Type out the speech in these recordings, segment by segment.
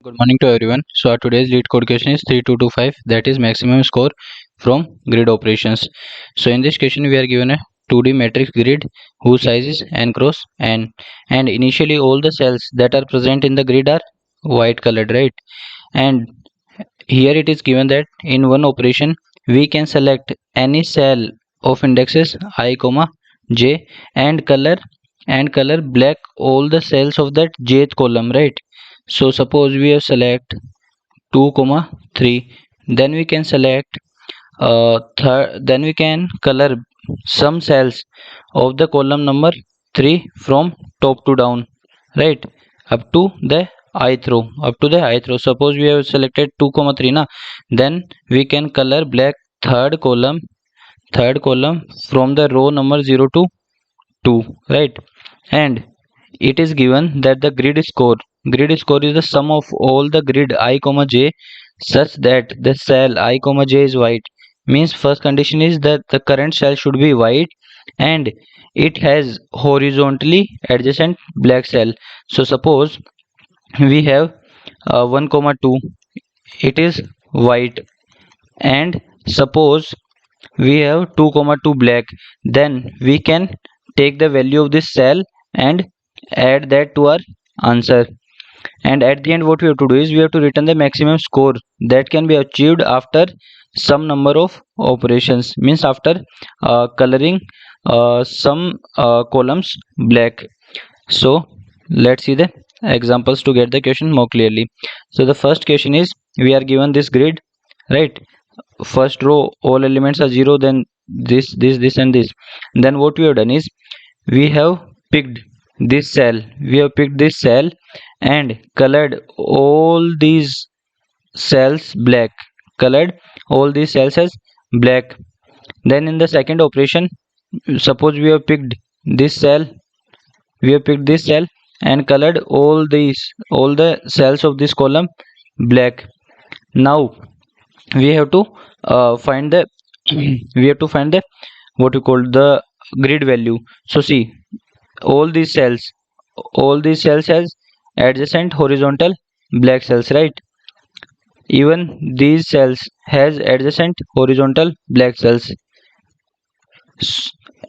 Good morning to everyone. So our today's lead code question is 3225, that is maximum score from grid operations. So in this question we are given a 2D matrix grid whose size is n cross n, and initially all the cells that are present in the grid are white colored, right? And here it is given that in one operation we can select any cell of indexes I comma j and color black all the cells of that jth column, right? So suppose we have select 2 comma 3, then we can select then we can color some cells of the column number 3 from top to down, right? up to the ith row. Suppose we have selected 2 comma 3 na, then we can color black third column from the row number 0 to 2, right? And it is given that the grid score is the sum of all the grid I comma j such that the cell I comma j is white. Means first condition is that the current cell should be white and it has horizontally adjacent black cell. So suppose we have 1 comma 2, it is white, and suppose we have 2 comma 2 black, then we can take the value of this cell and add that to our answer. And at the end what we have to do is we have to return the maximum score that can be achieved after some number of operations, means after coloring some columns black. So let's see the examples to get the question more clearly. So the first question is, we are given this grid, right? First row all elements are 0, then this and this. Then what we have done is we have picked this cell and colored all these cells as black. Then in the second operation, suppose we have picked this cell and colored all the cells of this column black. Now we have to find the what we call the grid value. So see, all these cells has adjacent horizontal black cells, right? Even these cells has adjacent horizontal black cells.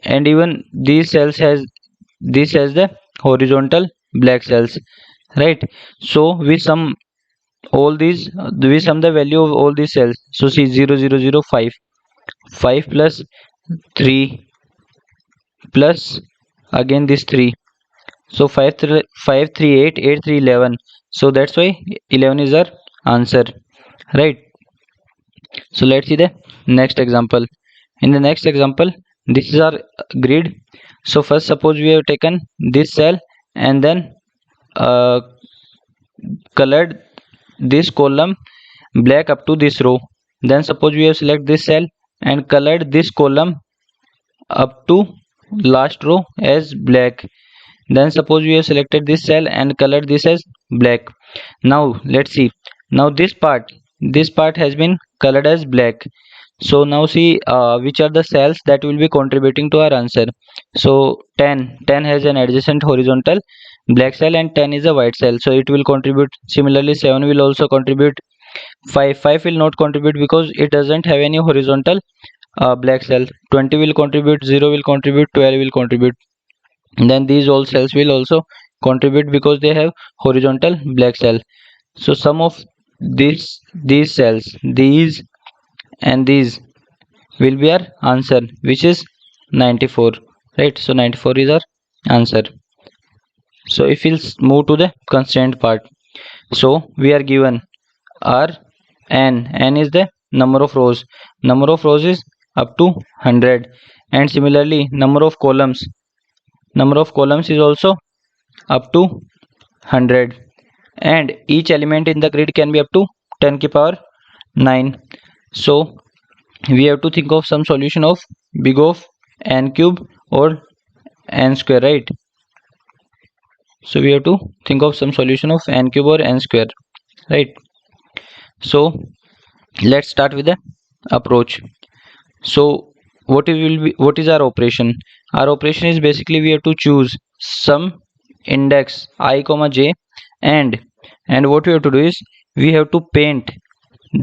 And even this has the horizontal black cells, right? So we sum the value of all these cells. So see, 0 0 0 5, 5 plus 3 plus again this 3. So 5 3 8, 8 3 11. So that's why 11 is our answer, right? So let's see the next example. In the next example, this is our grid. So first suppose we have taken this cell and then uh, colored this column black up to this row. Then suppose we have select this cell and colored this column up to last row as black. Then suppose we have selected this cell and colored this as black. Now let's see, now this part has been colored as black. So now see which are the cells that will be contributing to our answer. So 10 has an adjacent horizontal black cell and 10 is a white cell, so it will contribute. Similarly 7 will also contribute. 5 will not contribute because it doesn't have any horizontal black cell. 20 will contribute, 0 will contribute, 12 will contribute. Then these all cells will also contribute because they have horizontal black cell. So sum of these cells, these and these, will be our answer, which is 94, right? So 94 is our answer. So if we'll move to the constraint part, so we are given our n is the number of rows is up to 100, and similarly number of columns is also up to 100, and each element in the grid can be up to 10 ki power 9. So we have to think of some solution of big of n cube or n square, right? So we have to think of some solution of n cube or n square, right? So let's start with the approach. So what is our operation? Our operation is basically we have to choose some index I comma j and and what we have to do is we have to paint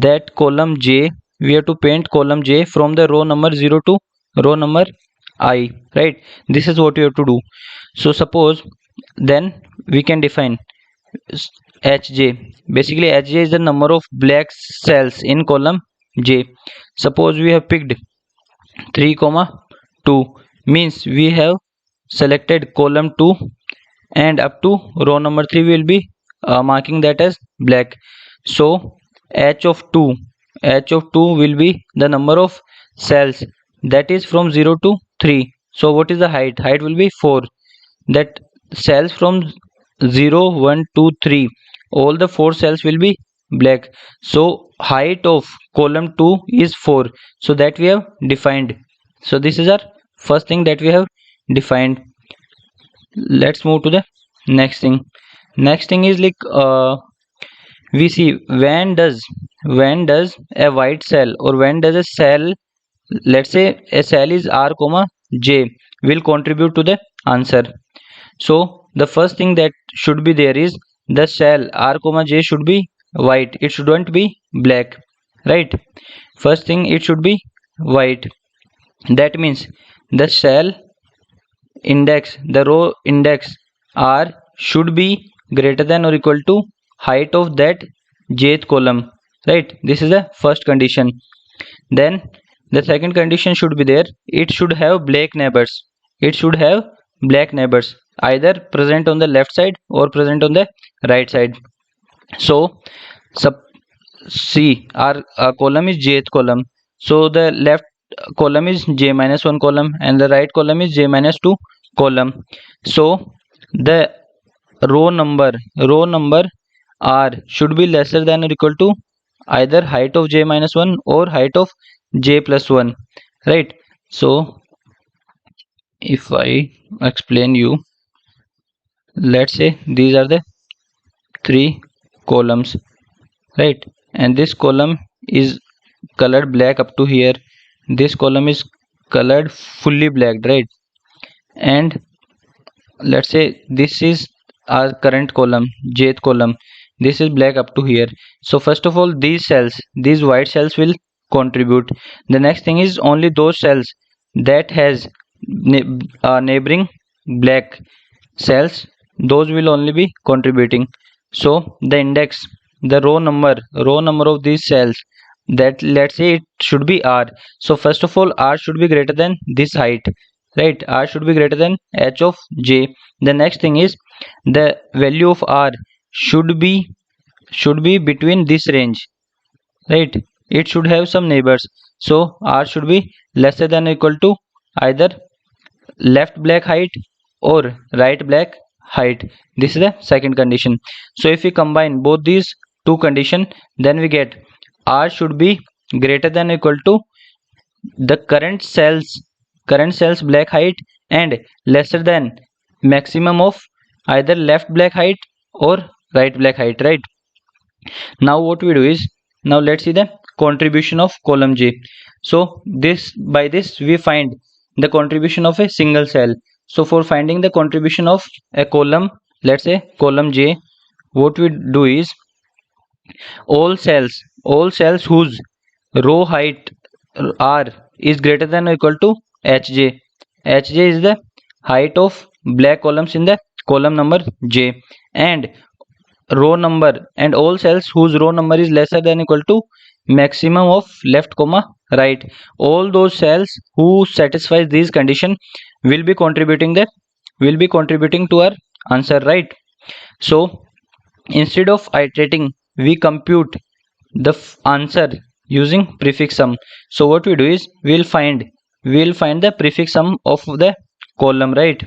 that column J. We have to paint column J from the row number 0 to row number I, right? This is what we have to do. So suppose then we can define Hj. Basically Hj is the number of black cells in column J. Suppose we have picked 3 comma 2, means we have selected column 2 and up to row number 3 will be marking that as black. So h of 2 will be the number of cells that is from 0 to 3. So what is the height will be 4. That cells from 0 1 2 3, all the 4 cells will be black. So height of column 2 is 4, so that we have defined. So this is our first thing that we have defined. Let's move to the next thing. Next thing is like we see when does a white cell, or when does a cell, let's say a cell is r comma j, will contribute to the answer. So the first thing that should be there is the cell r comma j should be white, it shouldn't be black, right? First thing, it should be white. That means the cell index, the row index r should be greater than or equal to height of that jth column, right? This is the first condition. Then the second condition should be there, it should have black neighbors. It should have black neighbors either present on the left side or present on the right side. So see our column is jth column, so the left column is j minus 1 column and the right column is j minus 2 column. So the row number r should be lesser than or equal to either height of j minus 1 or height of j plus 1, right? So if I explain you, let's say these are the 3 columns, right? And this column is colored black up to here, this column is colored fully black, right? And let's say this is our current column, jth column, this is black up to here. So first of all, these cells, these white cells will contribute. The next thing is only those cells that has neighboring black cells, those will only be contributing. So the index, the row number of these cells, that let's say it should be r. So first of all, r should be greater than this height, right? R should be greater than h of j. The next thing is the value of r should be between this range, right? It should have some neighbors. So r should be lesser than or equal to either left black height or right black height. This is the second condition. So if we combine both these two conditions, then we get r should be greater than or equal to the current cells black height and lesser than maximum of either left black height or right black height, right? Now what we do is, now let's see the contribution of column j. So by this we find the contribution of a single cell. So for finding the contribution of a column, let's say column j, what we do is all cells whose row height r is greater than or equal to hj. Hj is the height of black columns in the column number j, and row number, and all cells whose row number is lesser than or equal to maximum of left comma right. All those cells who satisfy these condition will be contributing to our answer, right? So instead of iterating, we compute the answer using prefix sum. So what we do is we'll find the prefix sum of the column, right?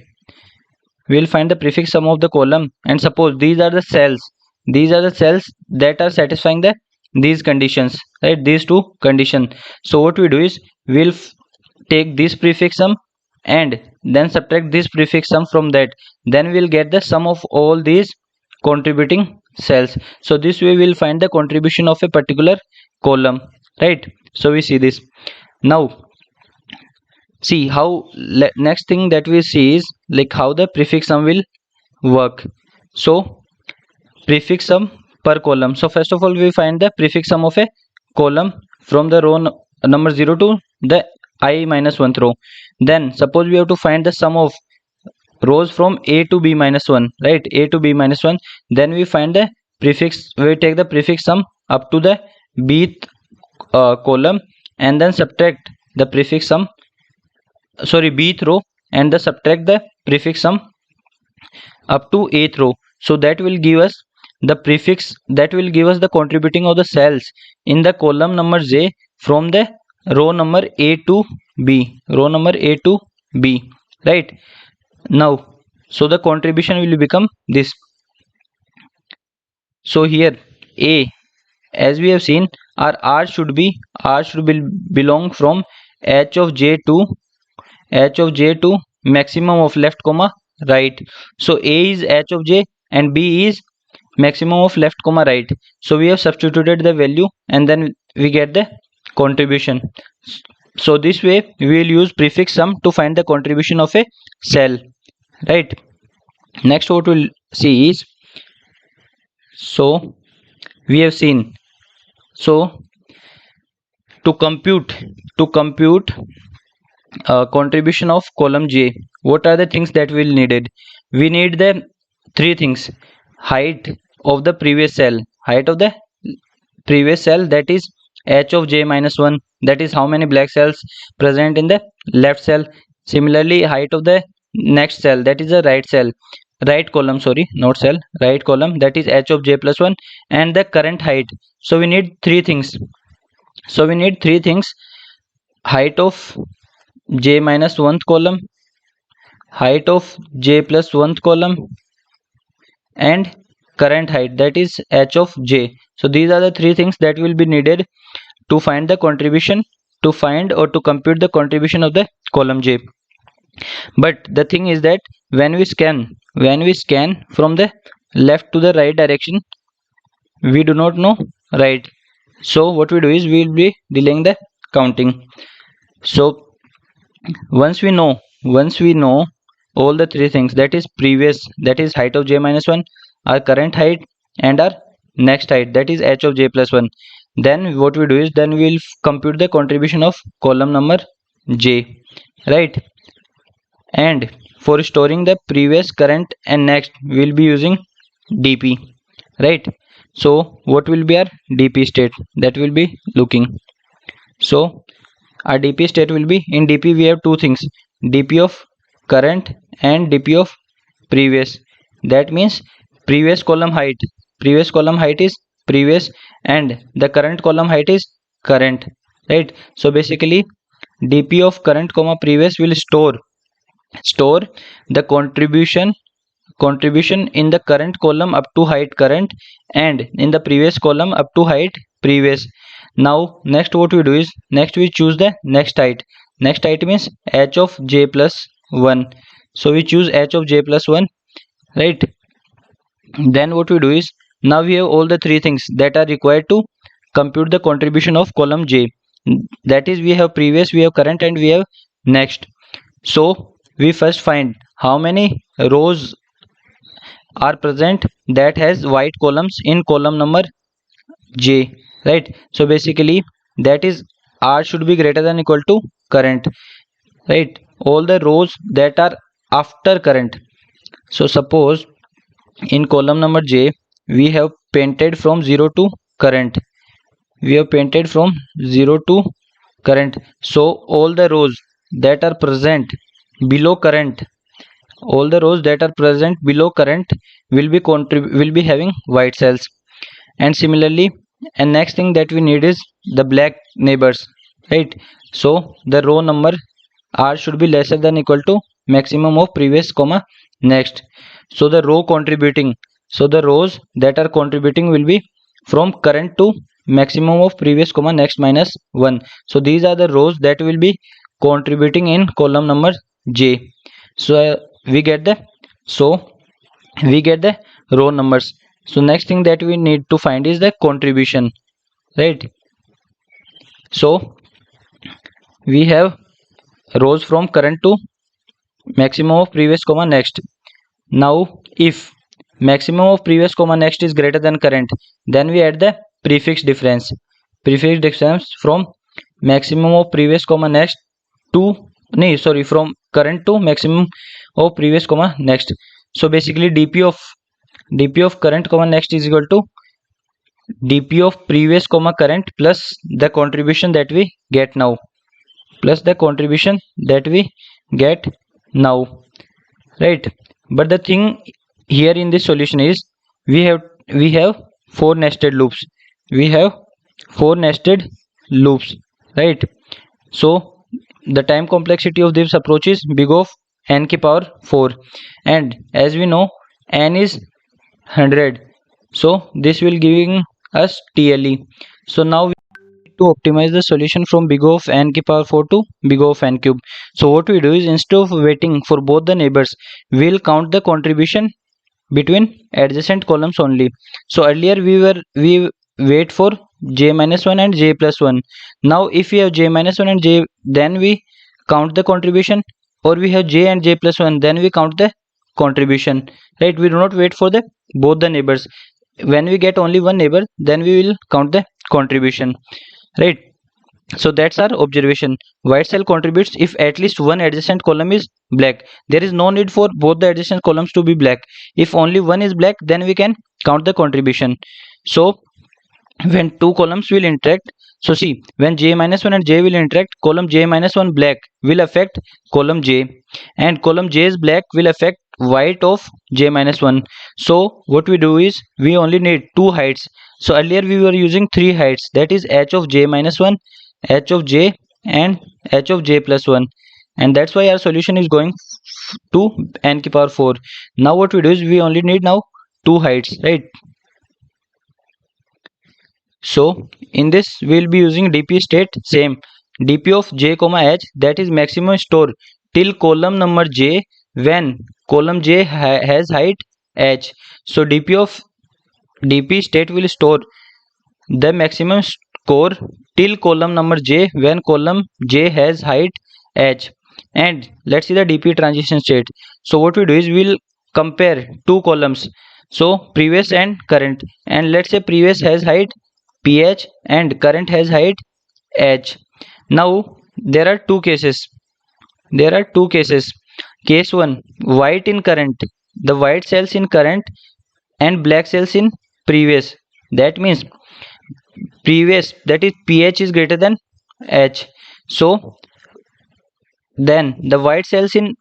We'll find the prefix sum of the column, and suppose these are the cells that are satisfying these conditions, right? These two conditions. So what we do is we'll take this prefix sum and then subtract this prefix sum from that, then we'll get the sum of all these contributing cells. So this way we'll find the contribution of a particular column, right? So we see this. Now see how next thing that we see is like how the prefix sum will work. So prefix sum per column. So first of all we find the prefix sum of a column from the row number 0 to the I minus 1th row. Then suppose we have to find the sum of rows from A to B minus 1, right? A to B minus 1. Then we find the prefix, we take the prefix sum up to the bth column, and then subtract the prefix sum, sorry, bth row, and then subtract the prefix sum up to 8th row. So that will give us the prefix, that will give us the contributing of the cells in the column number J from the row number A to B, row number A to B, right? Now, so the contribution will become this. So here A, as we have seen, our R should be belong from H of J to maximum of left comma right. So A is H of J and B is maximum of left comma right. So we have substituted the value and then we get the contribution. So this way we will use prefix sum to find the contribution of a cell, right? Next what we'll see is, so we have seen, so to compute contribution of column J, what are the things that we needed? We need the three things: height of the previous cell, that is H of J minus 1, that is how many black cells present in the left cell. Similarly, height of the next cell, that is the right column, sorry, not cell, right column, that is H of J plus 1, and the current height. So we need three things. Height of J minus 1th column, height of J plus 1th column, and current height, that is H of J. So these are the three things that will be needed to find the contribution, to find or to compute the contribution of the column J. But the thing is that when we scan from the left to the right direction, we do not know right. So what we do is we will be delaying the counting. So once we know all the three things, that is previous, that is height of J minus 1, our current height, and our next height, that is H of J plus 1, then what we do is then we will compute the contribution of column number J, right? And for storing the previous, current, and next, we will be using dp, right? So what will be our dp state, that will be looking. So our dp state will be, in dp we have two things: dp of current and dp of previous. That means previous column height is previous, and the current column height is current, right? So basically dp of current comma previous will store the contribution in the current column up to height current, and in the previous column up to height previous. Now next what we do is, next we choose the next height means H of J plus 1. So we choose H of J plus 1, right? Then what we do is, now we have all the three things that are required to compute the contribution of column J. That is, we have previous, we have current, and we have next. So we first find how many rows are present that has white columns in column number J, right? So basically that is R should be greater than equal to current, right? All the rows that are after current. So suppose in column number J we have painted from 0 to current, so all the rows that are present below current, will be having white cells. And similarly, and next thing that we need is the black neighbors, right? So the row number R should be lesser than equal to maximum of previous comma next. So the rows that are contributing will be from current to maximum of previous comma next minus 1. So these are the rows that will be contributing in column number J. So we get the row numbers. So next thing that we need to find is the contribution, right? So we have rows from current to maximum of previous comma next. Now if maximum of previous comma next is greater than current, then we add the prefix difference. Prefix difference from maximum of previous comma next to from current to maximum of previous comma next. So basically dp of current comma next is equal to dp of previous comma current plus the contribution that we get now, plus the contribution that we get now, right? But the thing here in this solution is we have four nested loops. We have four nested loops, right? So the time complexity of this approach is big of n ki power 4, and as we know n is 100, so this will giving us TLE. So now we need to optimize the solution from big of n ki power 4 to big of n cube. So what we do is, instead of waiting for both the neighbors, we'll count the contribution between adjacent columns only. So earlier we wait for j minus 1 and j plus 1. Now if we have j minus 1 and j, then we count the contribution, or we have j and j plus 1, then we count the contribution, right? We do not wait for the both the neighbors. When we get only one neighbor, then we will count the contribution, right? So that's our observation. White cell contributes if at least one adjacent column is black. There is no need for both the adjacent columns to be black. If only one is black, then we can count the contribution. So when two columns will interact, so see, when j minus 1 and j will interact, column j minus 1 black will affect column j, and column j's black will affect white of j minus 1. So what we do is, we only need two heights. So earlier we were using three heights, that is h of j minus 1, h of j, and h of j plus 1, and that's why our solution is going to n ki power 4. Now what we do is, we only need now two heights, right? So in this we will be using dp state same, dp of j comma h, that is maximum store till column number j when column j has height h. So dp state will store the maximum score till column number j when column j has height h. And let's see the dp transition state. So what we do is, we'll compare two columns, so previous and current, and let's say previous has height ph and current has height h. Now there are two cases. Case 1, white in current, the white cells in current and black cells in previous. That means previous, that is ph is greater than h. So then the white cells in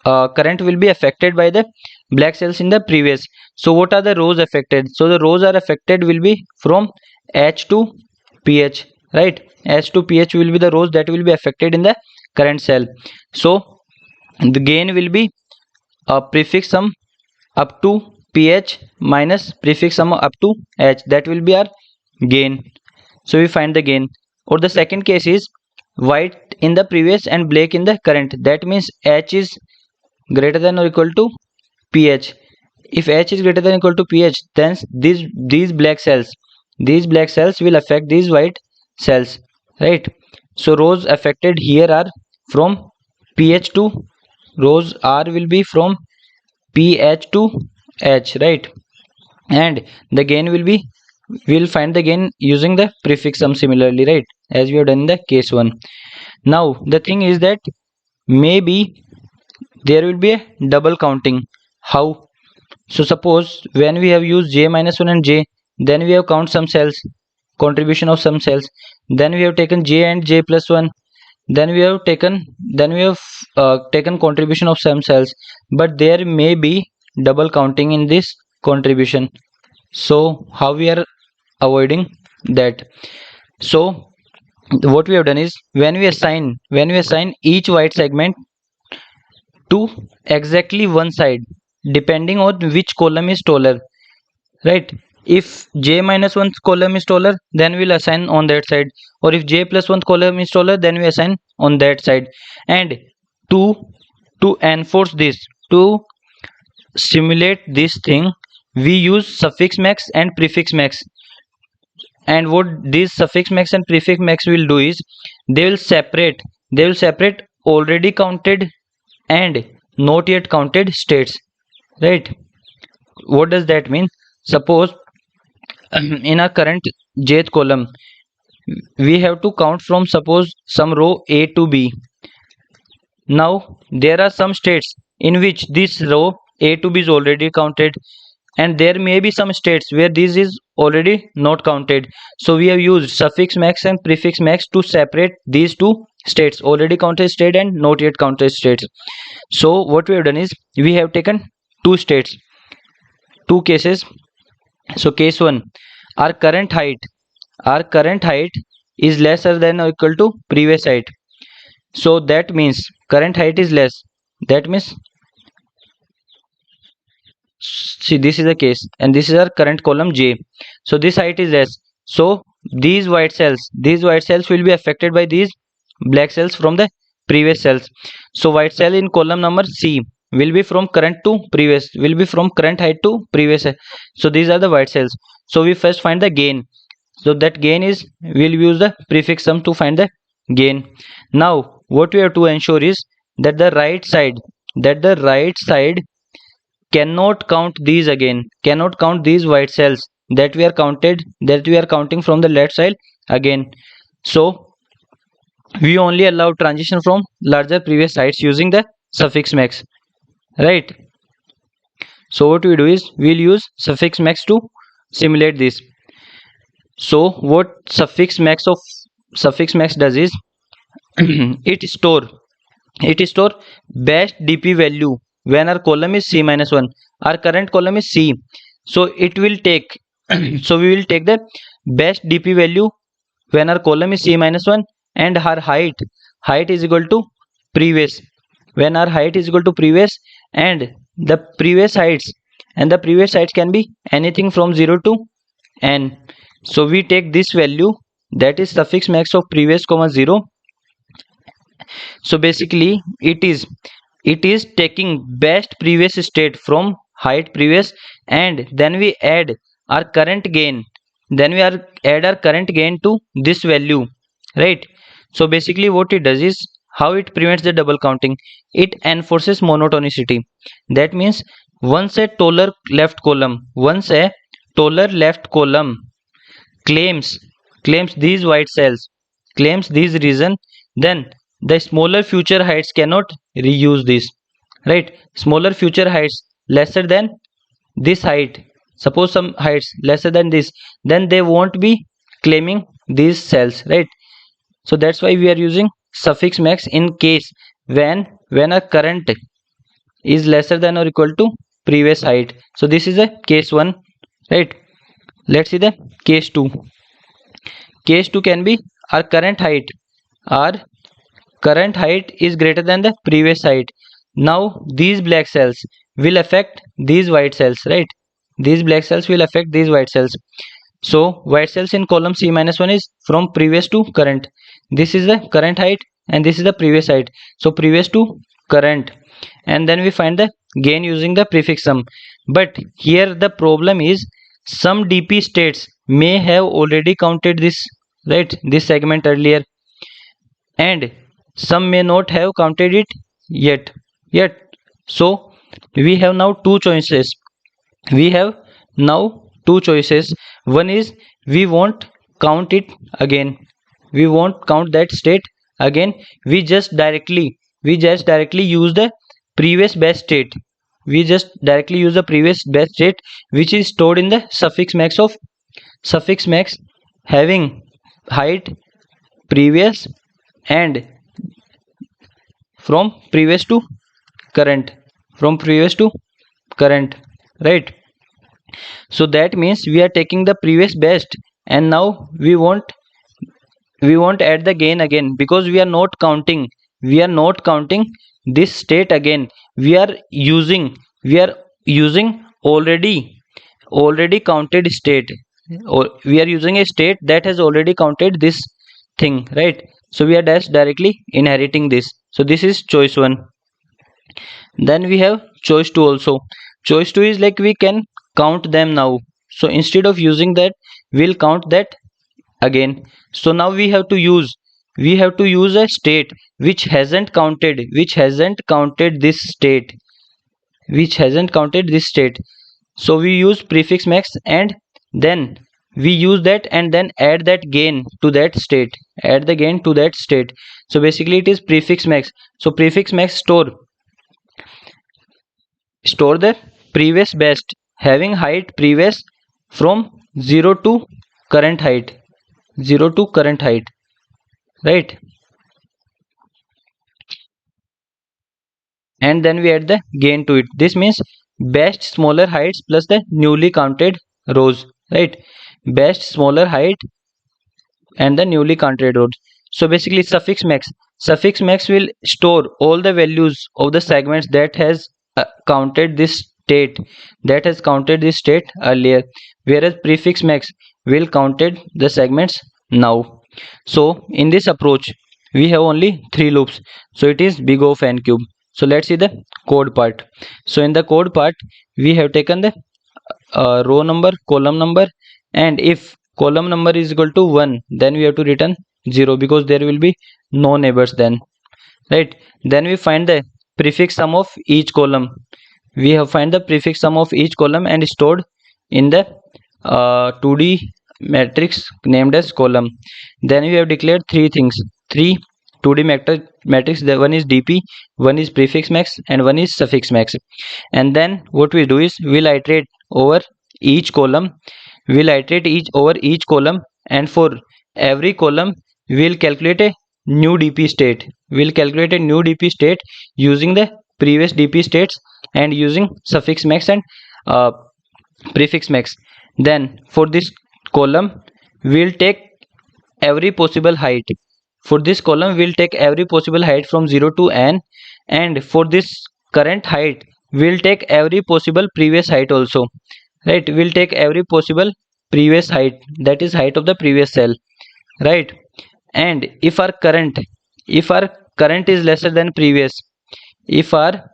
current will be affected by the black cells in the previous. So what are the rows affected? So the rows are affected will be from h to ph, right? H to ph will be the rows that will be affected in the current cell. So the gain will be prefix sum up to ph minus prefix sum up to h, that will be our gain. So we find the gain. Or the second case is white in the previous and black in the current, that means h is greater than or equal to ph. If h is greater than or equal to ph, then these black cells will affect these white cells, right? So rows affected here are from ph to, rows r will be from ph to h, right? And the gain will be, we'll find the gain using the prefix sum similarly, right, as we have done in the case 1. Now the thing is that maybe there will be a double counting. How? So suppose when we have used j minus 1 and j, then we have count some cells, contribution of some cells, then we have taken j and j plus 1, then we have taken contribution of some cells, but there may be double counting in this contribution. So how we are avoiding that? So what we have done is, when we assign each white segment to exactly one side, depending on which column is taller, right? If j minus 1 column is taller, then we'll assign on that side, or if j plus 1 column is taller, then we assign on that side. And to enforce this, to simulate this thing, we use suffix max and prefix max. And what these suffix max and prefix max will do is, they will separate already counted and not yet counted states, right? what does that mean? Suppose in our current jth column we have to count from, suppose, some row A to B. Now there are some states in which this row A to B is already counted, and there may be some states where this is already not counted. So we have used suffix max and prefix max to separate these two states, already counted state and not yet counted states. So what we have done is we have taken two states, two cases. So case 1, our current height is lesser than or equal to previous height. So that means current height is less. That means, see, this is the case and this is our current column J. So this height is less. So these white cells will be affected by these black cells from the previous cells. So white cell in column number C will be from current height to previous height. So these are the white cells. So we first find the gain. So that gain is, we'll use the prefix sum to find the gain. Now what we have to ensure is that the right side cannot count these again, cannot count these white cells that we are counting from the left side again. So we only allow transition from larger previous sides using the suffix max, right? So what we do is we'll use suffix max to simulate this. So what suffix max does is it store best dp value when our column is C minus 1. Our current column is C, so it will take so we will take the best dp value when our column is C minus 1, and our height is equal to previous, when our height is equal to previous, and the previous heights can be anything from 0 to n. So we take this value, that is suffix max of previous comma 0. So basically it is taking best previous state from height previous, and then we add our current gain to this value, right? So basically what it does is, how it prevents the double counting, it enforces monotonicity. That means once a taller left column claims these white cells, claims these region, then the smaller future heights cannot reuse this, right? Smaller future heights lesser than this height, suppose some heights lesser than this, then they won't be claiming these cells, right? So that's why we are using suffix max in case when a current is lesser than or equal to previous height. So this is a case 1, right? Let's see the case 2. Case 2 can be our current height is greater than the previous height. Now these black cells will affect these white cells, right? These black cells will affect these white cells. So white cells in column C minus 1 is from previous to current. This is the current height and this is the previous height. So previous to current, and then we find the gain using the prefix sum. But here the problem is, some dp states may have already counted this, right, this segment earlier, and some may not have counted it yet. So we have now two choices. One is, we won't count it again, we won't count that state again, we just directly use the previous best state, which is stored in the suffix max having height previous and from previous to current, right? So that means we are taking the previous best, and now we won't add the gain again, because we are not counting this state again. We are using already counted state, or we are using a state that has already counted this thing, right? So we are directly inheriting this. So this is choice 1. Then we have choice 2 also. Choice 2 is like we can count them now. So instead of using that, we'll count that again. So now we have to use a state which hasn't counted this state. So we use prefix max, and then we use that and then add that gain to that state, add the gain to that state. So basically it is prefix max. So prefix max store the previous best having height previous from 0 to current height, 0 to current height, right? And then we add the gain to it. This means best smaller heights plus the newly counted rows, right? Best smaller height and the newly counted rows. So basically suffix max will store all the values of the segments that has counted this state earlier, whereas prefix max will counted the segments now. So in this approach we have only three loops, so it is big O of n cube. So let's see the code part. So in the code part we have taken the row number, column number, and if column number is equal to 1, then we have to return 0 because there will be no neighbors then, right? Then we find the prefix sum of each column. We have find the prefix sum of each column and stored in the 2D matrix named as column. Then we have declared three things, three 2D matrix. The one is dp, one is prefix max, and one is suffix max. And then what we do is we'll iterate over each column, and for every column we'll calculate a new dp state using the previous dp states and using suffix max and uh, prefix max. Then for this column we'll take every possible height. For this column we'll take every possible height from 0 to n, and for this current height we'll take every possible previous height also, right? We'll take every possible previous height, that is height of the previous cell, right? And if our current is lesser than previous, if our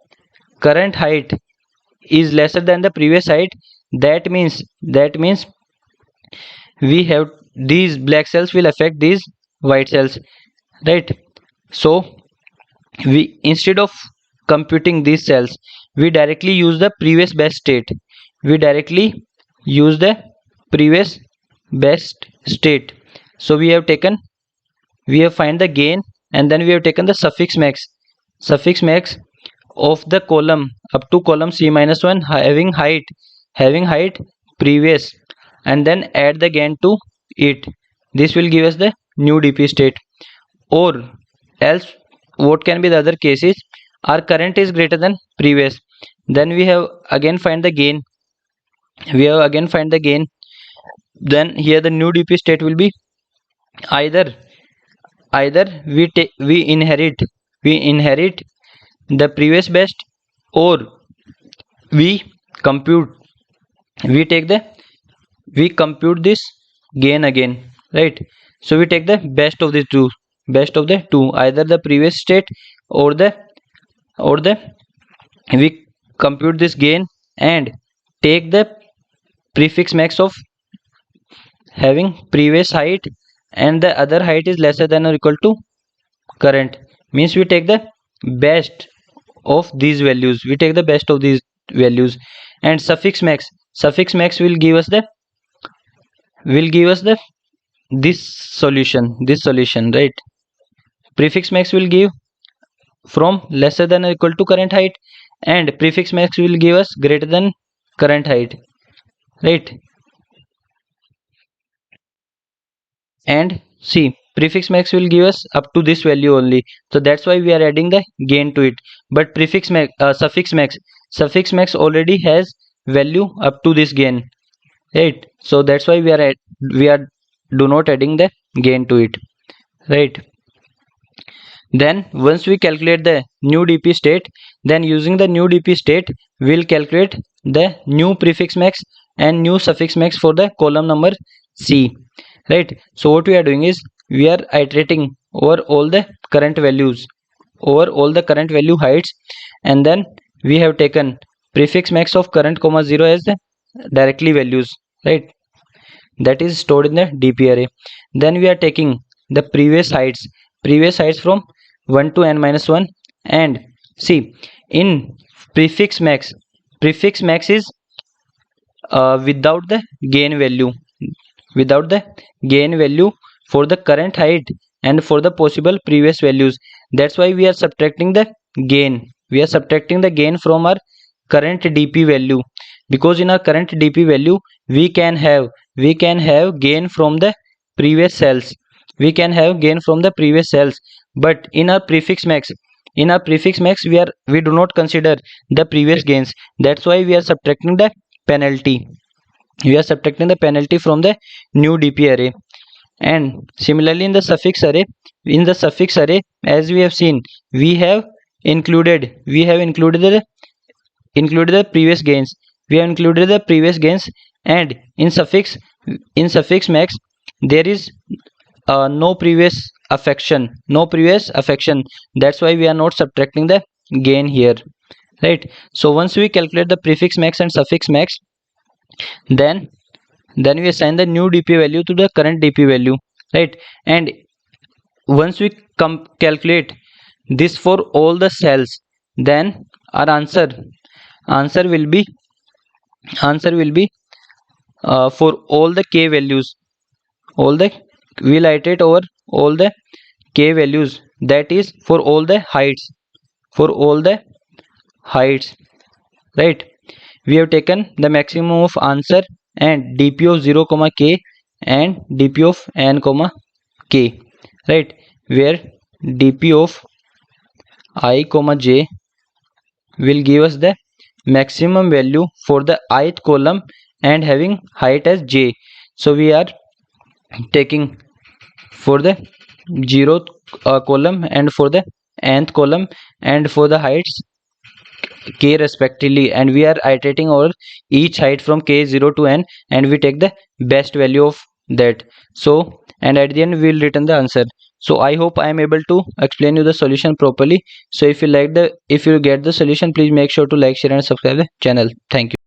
current height is lesser than the previous height, that means we have these black cells will affect these white cells, right? So we, instead of computing these cells, we directly use the previous best state. We directly use the previous best state. So we have find the gain, and then we have taken the suffix max of the column up to column c minus 1 having height previous, and then add the gain to it. This will give us the new dp state. Or else what can be the other cases? Our current is greater than previous, then we have again find the gain. Then here the new dp state will be either we inherit the previous best, or we compute we compute this gain again, right? So we take the best of the two, either the previous state or the we compute this gain and take the prefix max of having previous height, and the other height is lesser than or equal to current. Means we take the best of these values, and suffix max will give us the this solution, right? Prefix max will give from lesser than or equal to current height, and prefix max will give us greater than current height, right? And see, prefix max will give us up to this value only, so that's why we are adding the gain to it. But suffix max already has value up to this gain, right? So that's why we are do not adding the gain to it, right? Then once we calculate the new dp state, then using the new dp state we'll calculate the new prefix max and new suffix max for the column number c, right? So what we are doing is we are iterating over all the current value heights, and then we have taken prefix max of current comma 0 as the directly values, right? That is stored in the dp array. Then we are taking the previous heights from 1 to n minus 1, and see, in prefix max is without the gain value, without the gain value for the current height and for the possible previous values. That's why we are subtracting the gain. We are subtracting the gain from our current dp value, because in our current dp value we can have gain from the previous cells. We can have gain from the previous cells, but in our prefix max, we do not consider the previous gains. That's why we are subtracting the penalty. We are subtracting the penalty from the new dp array. And similarly in the suffix array, as we have seen, we have included the previous gains. We have included the previous gains, and in suffix max there is no previous affection. That's why we are not subtracting the gain here, right? So once we calculate the prefix max and suffix max, then we assign the new dp value to the current dp value, right? And once we calculate this for all the cells, then our answer will be for all the k values, we'll iterate over all the k values, that is for all the heights, right? We have taken the maximum of answer and dp of 0 comma k and dp of n comma k, right? Where dp of I comma j will give us the maximum value for the ith column and having height as j. So we are taking for the 0th column and for the nth column and for the heights k respectively, and we are iterating over each height from k0 to n, and we take the best value of that. So, and at the end we will return the answer. So I hope I am able to explain you the solution properly. So if you get the solution, please make sure to like, share and subscribe the channel. Thank you.